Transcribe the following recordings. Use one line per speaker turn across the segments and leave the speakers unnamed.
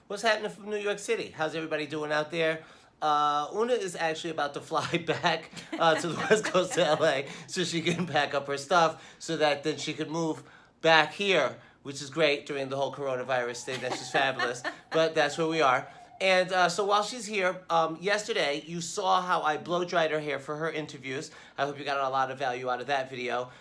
What's happening from New York City? How's everybody doing out there? Una is actually about to fly back to the West Coast to LA so she can pack up her stuff so that then she could move back here, which is great during the whole coronavirus thing. That's just fabulous. But that's where we are. And so while she's here, yesterday you saw how I blow dried her hair for her interviews. I hope you got a lot of value out of that video.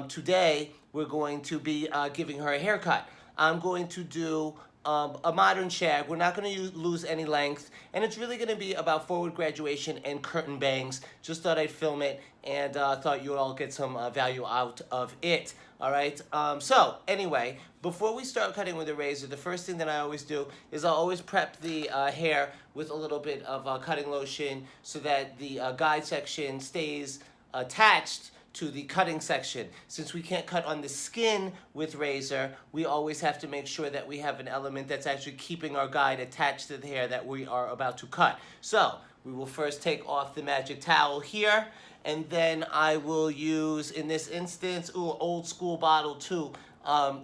Today we're going to be giving her a haircut. I'm going to do a modern shag. We're not going to lose any length, and it's really going to be about forward graduation and curtain bangs. Just thought I'd film it, and thought you would all get some value out of it. All right. So anyway, before we start cutting with a razor, the first thing that I always do is I'll always prep the hair with a little bit of cutting lotion so that the guide section stays attached to the cutting section. Since we can't cut on the skin with razor, we always have to make sure that we have an element that's actually keeping our guide attached to the hair that we are about to cut. So we will first take off the magic towel here, and then I will use, in this instance, old school bottle too.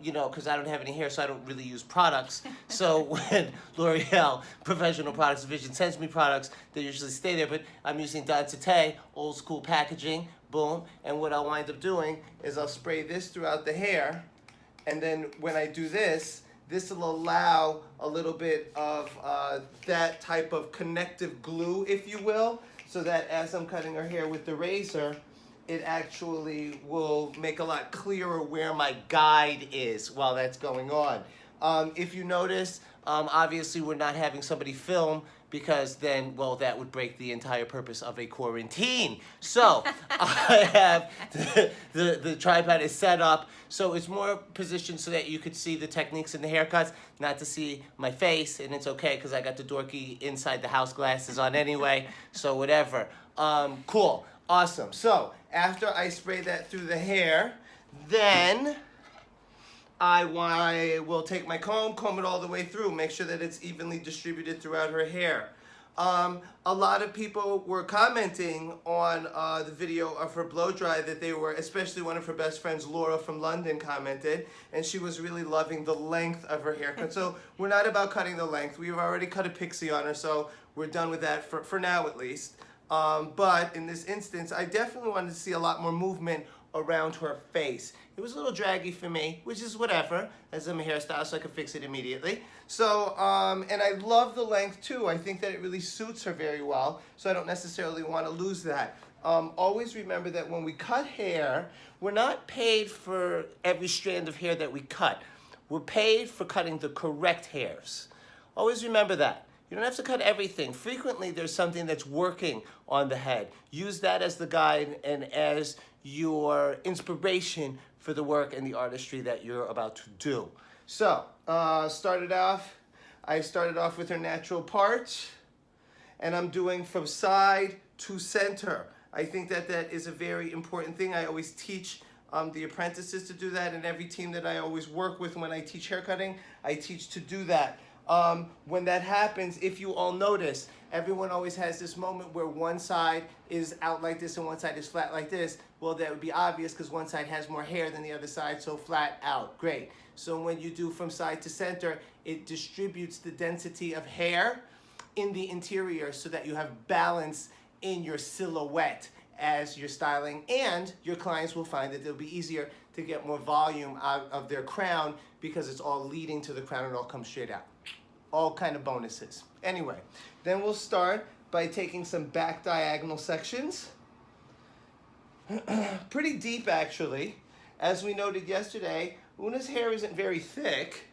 You know, because I don't have any hair, so I don't really use products. So when L'Oreal Professional Products Division sends me products, they usually stay there. But I'm using Dentite, old school packaging, boom. And what I'll wind up doing is I'll spray this throughout the hair. And then when I do this, this will allow a little bit of that type of connective glue, if you will, so that as I'm cutting her hair with the razor, it actually will make a lot clearer where my guide is while that's going on. If you notice, obviously we're not having somebody film because then, well, that would break the entire purpose of a quarantine. So I have the tripod is set up so it's more positioned so that you could see the techniques in the haircuts, not to see my face, and it's okay because I got the dorky inside the house glasses on anyway, so whatever. Cool. Awesome. So after I spray that through the hair, then I will take my comb it all the way through, make sure that it's evenly distributed throughout her hair. A lot of people were commenting on the video of her blow dry that they were, especially one of her best friends, Laura from London, commented, and she was really loving the length of her haircut. So we're not about cutting the length. We've already cut a pixie on her, so we're done with that for now at least. But in this instance, I definitely wanted to see a lot more movement around her face. It was a little draggy for me, which is whatever, as I'm a hairstylist, so I can fix it immediately. So, and I love the length too. I think that it really suits her very well, so I don't necessarily want to lose that. Always remember that when we cut hair, we're not paid for every strand of hair that we cut. We're paid for cutting the correct hairs. Always remember that. You don't have to cut everything. Frequently, there's something that's working on the head. Use that as the guide and as your inspiration for the work and the artistry that you're about to do. So, I started off with her natural part, and I'm doing from side to center. I think that that is a very important thing. I always teach the apprentices to do that, and every team that I always work with when I teach haircutting, I teach to do that. When that happens, if you all notice, everyone always has this moment where one side is out like this and one side is flat like this. Well, that would be obvious because one side has more hair than the other side, so flat out. Great. So when you do from side to center, it distributes the density of hair in the interior so that you have balance in your silhouette as you're styling, and your clients will find that it'll be easier to get more volume out of their crown because it's all leading to the crown and it all comes straight out. All kind of bonuses. Anyway, then we'll start by taking some back diagonal sections. Pretty deep, actually. As we noted yesterday, Una's hair isn't very thick,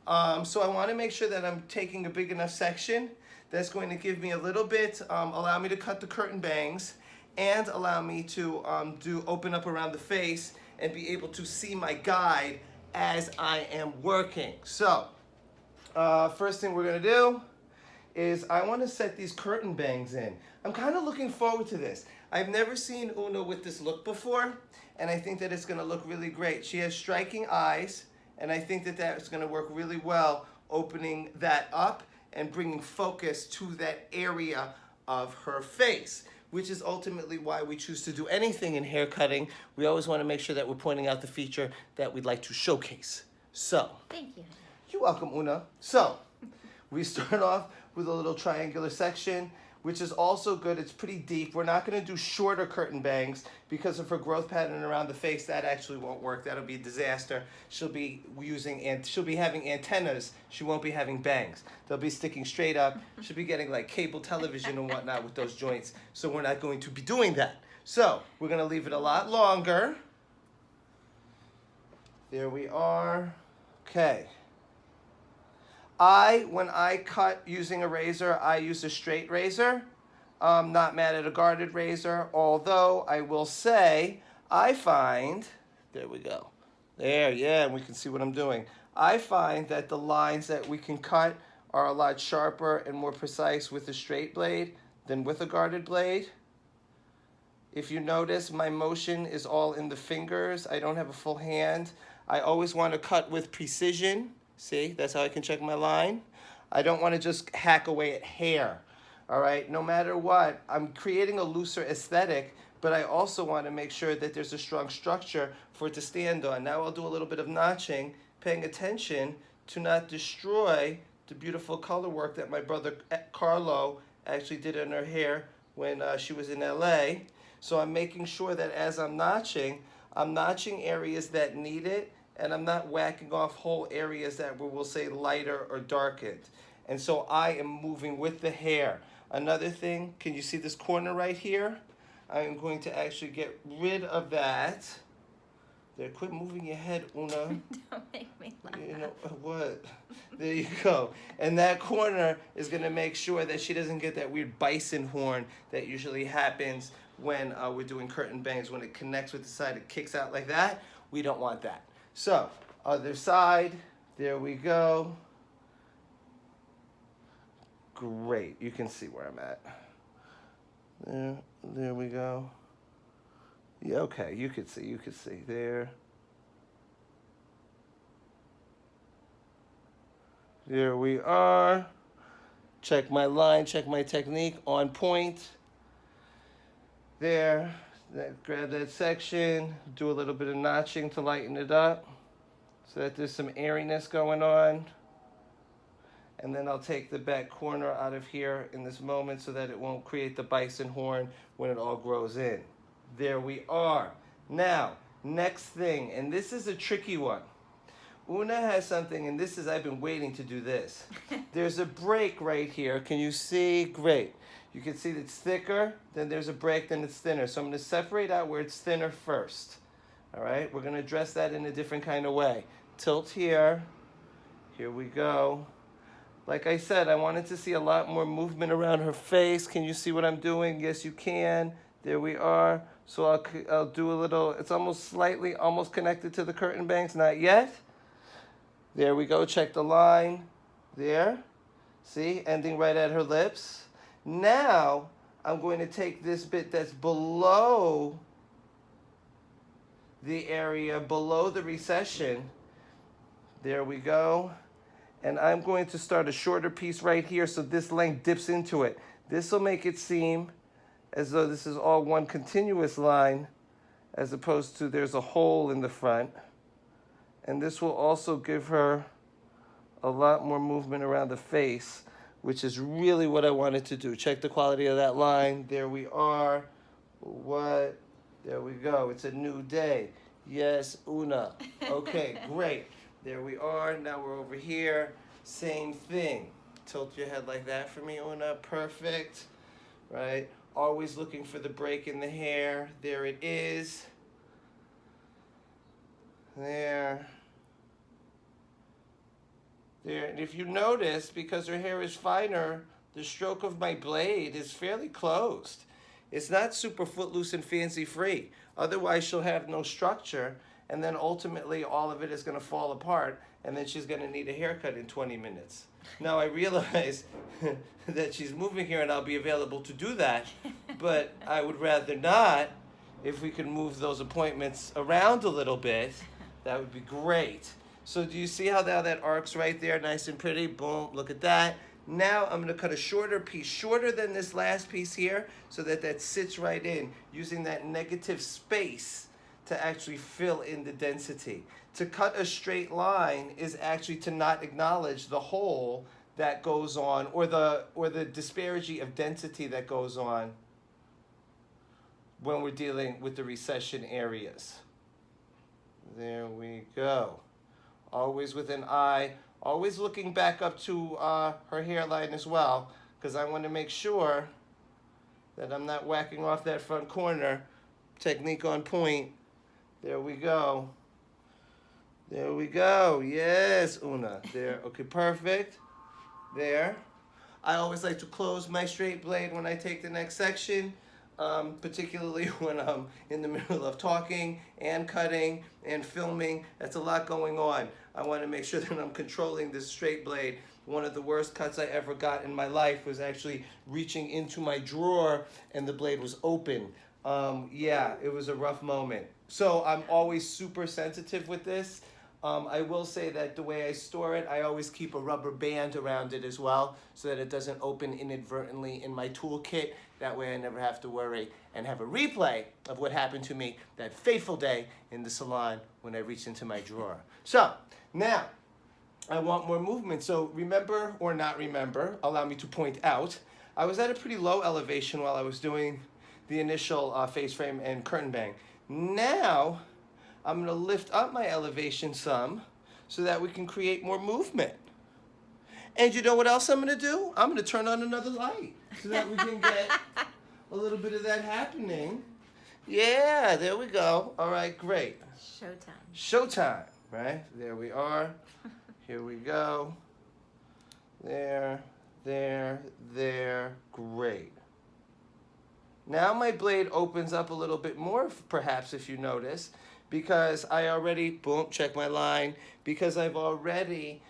so I want to make sure that I'm taking a big enough section that's going to give me a little bit, allow me to cut the curtain bangs, and allow me to open up around the face and be able to see my guide as I am working. So, first thing we're gonna do is I want to set these curtain bangs in. I'm kind of looking forward to this. I've never seen Una with this look before, and I think that it's gonna look really great. She has striking eyes, and I think that that's gonna work really well, opening that up and bringing focus to that area of her face, which is ultimately why we choose to do anything in hair cutting. We always want to make sure that we're pointing out the feature that we'd like to showcase. So,
Thank you.
you're welcome, Una. So, We start off with a little triangular section, which is also good. It's pretty deep. We're not going to do shorter curtain bangs because of her growth pattern around the face. That actually won't work. That'll be a disaster. She'll be having antennas. She won't be having bangs. They'll be sticking straight up. She'll be getting like cable television and whatnot with those joints. So we're not going to be doing that. So we're going to leave it a lot longer. There we are. Okay. When I cut using a razor, I use a straight razor. I'm not mad at a guarded razor, although I will say I find, there we go. There, yeah, and we can see what I'm doing. I find that the lines that we can cut are a lot sharper and more precise with a straight blade than with a guarded blade. If you notice, my motion is all in the fingers. I don't have a full hand. I always want to cut with precision. See, that's how I can check my line. I don't want to just hack away at hair. All right, no matter what, I'm creating a looser aesthetic, but I also want to make sure that there's a strong structure for it to stand on. Now I'll do a little bit of notching, paying attention to not destroy the beautiful color work that my brother Carlo actually did in her hair when she was in LA. So I'm making sure that as I'm notching areas that need it, and I'm not whacking off whole areas that we'll say lighter or darkened. And so I am moving with the hair. Another thing, can you see this corner right here? I am going to actually get rid of that. There, quit moving your head, Una.
Don't make me laugh.
You know what? There you go. And that corner is going to make sure that she doesn't get that weird bison horn that usually happens when we're doing curtain bangs. When it connects with the side, it kicks out like that. We don't want that. So, other side, there we go. Great, you can see where I'm at. There we go. Yeah, okay, you could see, there. There we are. Check my line, check my technique, on point. There. Grab that section, do a little bit of notching to lighten it up so that there's some airiness going on. And then I'll take the back corner out of here in this moment so that it won't create the bison horn when it all grows in. There we are. Now, next thing, and this is a tricky one. Una has something, and this is, I've been waiting to do this. There's a break right here. Can you see? Great. You can see that it's thicker, then there's a break, then it's thinner. So I'm going to separate out where it's thinner first. All right, we're going to address that in a different kind of way. Tilt here. Here we go. Like I said, I wanted to see a lot more movement around her face. Can you see what I'm doing? Yes, you can. There we are. So I'll do a little, it's almost slightly, almost connected to the curtain bangs. Not yet. There we go. Check the line. There. See, ending right at her lips. Now, I'm going to take this bit that's below the area, below the recession. There we go. And I'm going to start a shorter piece right here so this length dips into it. This will make it seem as though this is all one continuous line as opposed to there's a hole in the front. And this will also give her a lot more movement around the face, which is really what I wanted to do. Check the quality of that line. There we are. What? There we go. It's a new day. Yes, Una. Okay, great. There we are. Now we're over here. Same thing. Tilt your head like that for me, Una. Perfect. Right? Always looking for the break in the hair. There it is. There. There. And if you notice, because her hair is finer, the stroke of my blade is fairly closed. It's not super footloose and fancy free. Otherwise, she'll have no structure, and then ultimately all of it is going to fall apart, and then she's going to need a haircut in 20 minutes. Now, I realize that she's moving here and I'll be available to do that, but I would rather not. If we could move those appointments around a little bit, that would be great. So do you see how that arcs right there, nice and pretty? Boom, look at that. Now I'm going to cut a shorter piece, shorter than this last piece here, so that sits right in, using that negative space to actually fill in the density. To cut a straight line is actually to not acknowledge the hole that goes on, or the disparity of density that goes on when we're dealing with the recession areas. There we go. Always with an eye, always looking back up to her hairline as well, because I want to make sure that I'm not whacking off that front corner. Technique on point. There we go. There we go. Yes, Una. There. Okay, perfect. There. I always like to close my straight blade when I take the next section, particularly when I'm in the middle of talking and cutting and filming. That's a lot going on. I want to make sure that I'm controlling this straight blade. One of the worst cuts I ever got in my life was actually reaching into my drawer and the blade was open. Yeah, it was a rough moment. So I'm always super sensitive with this. I will say that the way I store it, I always keep a rubber band around it as well so that it doesn't open inadvertently in my toolkit. That way I never have to worry and have a replay of what happened to me that fateful day in the salon when I reached into my drawer. So now I want more movement. So remember or not remember, allow me to point out, I was at a pretty low elevation while I was doing the initial face frame and curtain bang. Now I'm going to lift up my elevation some so that we can create more movement. And you know what else I'm going to do? I'm going to turn on another light so that we can get a little bit of that happening. Yeah, there we go. All right, great.
Showtime.
Showtime, right? There we are. Here we go. There, there, there. Great. Now my blade opens up a little bit more, perhaps, if you notice, because I already, boom, check my line, because I've already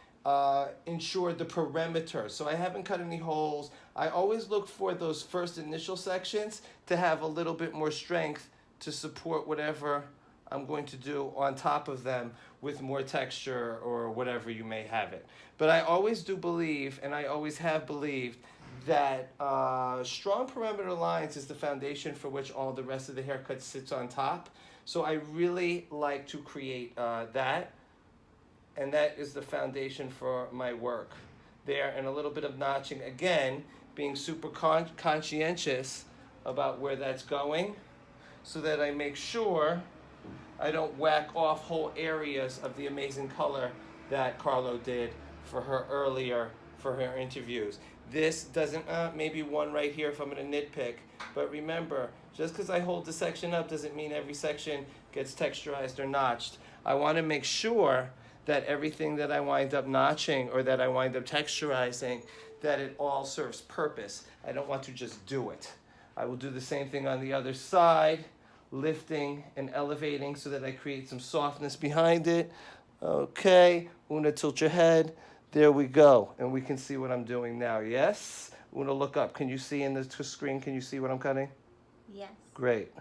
ensured the perimeter. So I haven't cut any holes. I always look for those first initial sections to have a little bit more strength to support whatever I'm going to do on top of them with more texture or whatever you may have it. But I always do believe, and I always have believed, that strong perimeter lines is the foundation for which all the rest of the haircut sits on top. So I really like to create that, and that is the foundation for my work there. And a little bit of notching, again, being super conscientious about where that's going so that I make sure I don't whack off whole areas of the amazing color that Carlo did for her earlier for her interviews. This doesn't, maybe one right here if I'm going to nitpick, but remember, just because I hold the section up doesn't mean every section gets texturized or notched. I want to make sure that everything that I wind up notching or that I wind up texturizing, that it all serves purpose. I don't want to just do it. I will do the same thing on the other side, lifting and elevating so that I create some softness behind it. Okay, Una, tilt your head. There we go, and we can see what I'm doing now. Yes? Una, look up. Can you see in the screen? Can you see what I'm cutting?
Yes.
Great.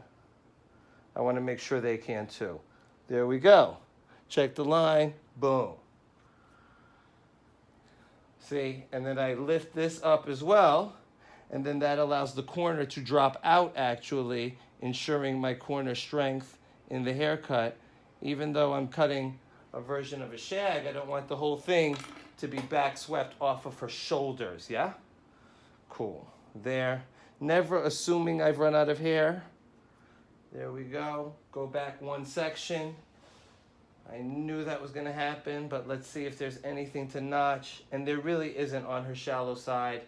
I want to make sure they can too. There we go. Check the line. Boom. See? And then I lift this up as well, and then that allows the corner to drop out actually, ensuring my corner strength in the haircut. Even though I'm cutting a version of a shag, I don't want the whole thing to be back swept off of her shoulders, yeah? Cool. There. Never assuming I've run out of hair. There we go. Go back one section. I knew that was going to happen, but let's see if there's anything to notch. And there really isn't on her shallow side.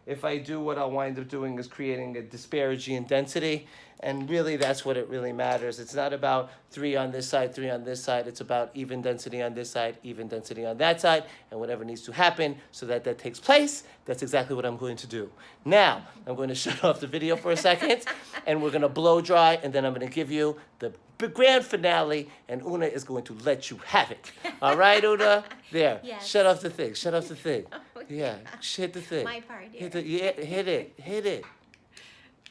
If I do, what I'll wind up doing is creating a disparity in density. And really, that's what it really matters. It's not about 3 on this side, 3 on this side. It's about even density on this side, even density on that side, and whatever needs to happen so that that takes place. That's exactly what I'm going to do. Now, I'm going to shut off the video for a second, and we're going to blow dry, and then I'm going to give you the grand finale, and Una is going to let you have it. All right, Una? There.
Yes.
Shut off the thing. Shut off the thing.
Oh,
Yeah. Hit the thing.
My part here.
Hit it. Hit it.